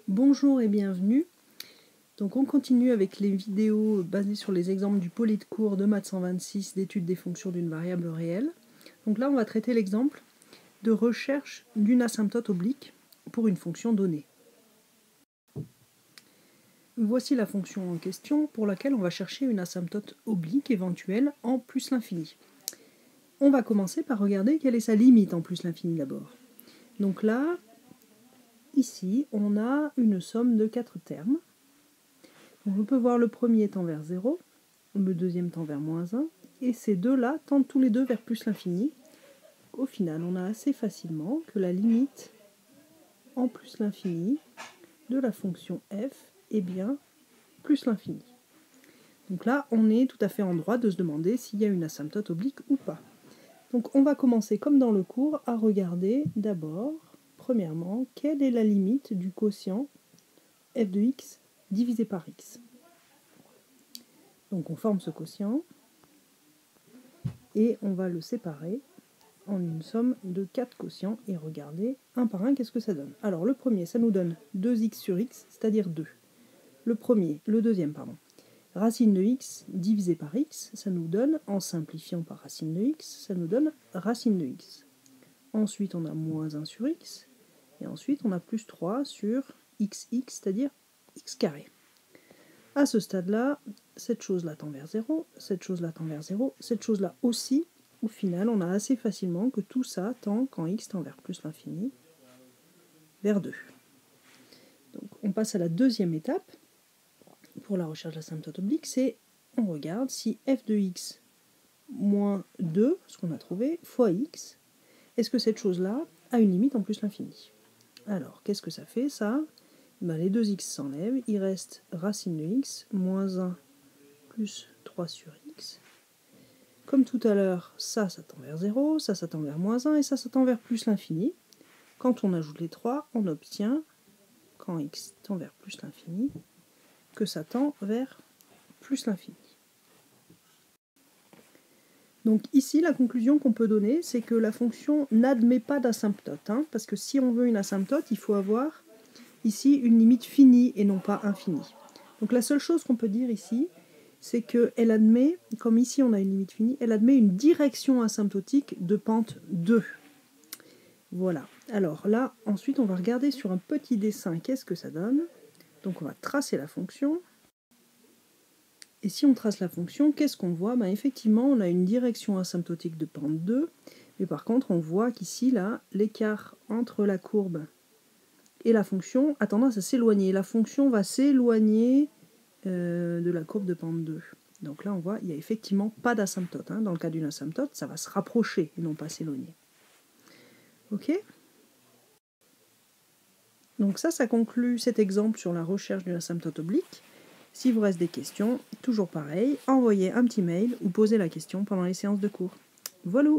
Bonjour et bienvenue. Donc on continue avec les vidéos basées sur les exemples du poly de cours de maths 126 d'étude des fonctions d'une variable réelle. Donc là on va traiter l'exemple de recherche d'une asymptote oblique pour une fonction donnée. Voici la fonction en question pour laquelle on va chercher une asymptote oblique éventuelle en plus l'infini. On va commencer par regarder quelle est sa limite en plus l'infini d'abord. Donc là, ici, on a une somme de 4 termes. Donc on peut voir le premier tend vers 0, le deuxième tend vers moins 1, et ces deux-là tendent tous les deux vers plus l'infini. Au final, on a assez facilement que la limite en plus l'infini de la fonction f est bien plus l'infini. Donc là, on est tout à fait en droit de se demander s'il y a une asymptote oblique ou pas. Donc on va commencer comme dans le cours à regarder d'abord, premièrement, quelle est la limite du quotient f de x divisé par x. Donc on forme ce quotient et on va le séparer en une somme de 4 quotients et regarder un par un qu'est-ce que ça donne. Alors le premier, ça nous donne 2x sur x, c'est-à-dire 2. Le deuxième, racine de x divisé par x, ça nous donne, en simplifiant par racine de x, ça nous donne racine de x. Ensuite on a moins 1 sur x, et ensuite on a plus 3 sur xx, c'est-à-dire x carré. À ce stade-là, cette chose-là tend vers 0, cette chose-là tend vers 0, cette chose-là aussi. Au final, on a assez facilement que tout ça tend, quand x tend vers plus l'infini, vers 2. Donc on passe à la deuxième étape pour la recherche de l'asymptote oblique, c'est on regarde si f de x moins 2, ce qu'on a trouvé, fois x, est-ce que cette chose-là a une limite en plus l'infini? Alors, qu'est-ce que ça fait ça? Les deux x s'enlèvent, il reste racine de x, moins 1 plus 3 sur x. Comme tout à l'heure, ça tend vers 0, ça tend vers moins 1, et ça tend vers plus l'infini. Quand on ajoute les 3, on obtient, quand x tend vers plus l'infini, que ça tend vers plus l'infini. Donc ici, la conclusion qu'on peut donner, c'est que la fonction n'admet pas d'asymptote, parce que si on veut une asymptote, il faut avoir ici une limite finie et non pas infinie. Donc la seule chose qu'on peut dire ici, c'est qu'elle admet, comme ici on a une limite finie, elle admet une direction asymptotique de pente 2. Voilà. Alors là, ensuite, on va regarder sur un petit dessin qu'est-ce que ça donne. Donc on va tracer la fonction. Et si on trace la fonction, qu'est-ce qu'on voit? Effectivement, on a une direction asymptotique de pente 2, mais par contre, on voit qu'ici, là, l'écart entre la courbe et la fonction a tendance à s'éloigner. La fonction va s'éloigner de la courbe de pente 2. Donc là, on voit qu'il n'y a effectivement pas d'asymptote. Dans le cas d'une asymptote, ça va se rapprocher et non pas s'éloigner. Ok? Donc ça conclut cet exemple sur la recherche d'une asymptote oblique. Si vous reste des questions, toujours pareil, envoyez un petit mail ou posez la question pendant les séances de cours. Voilà!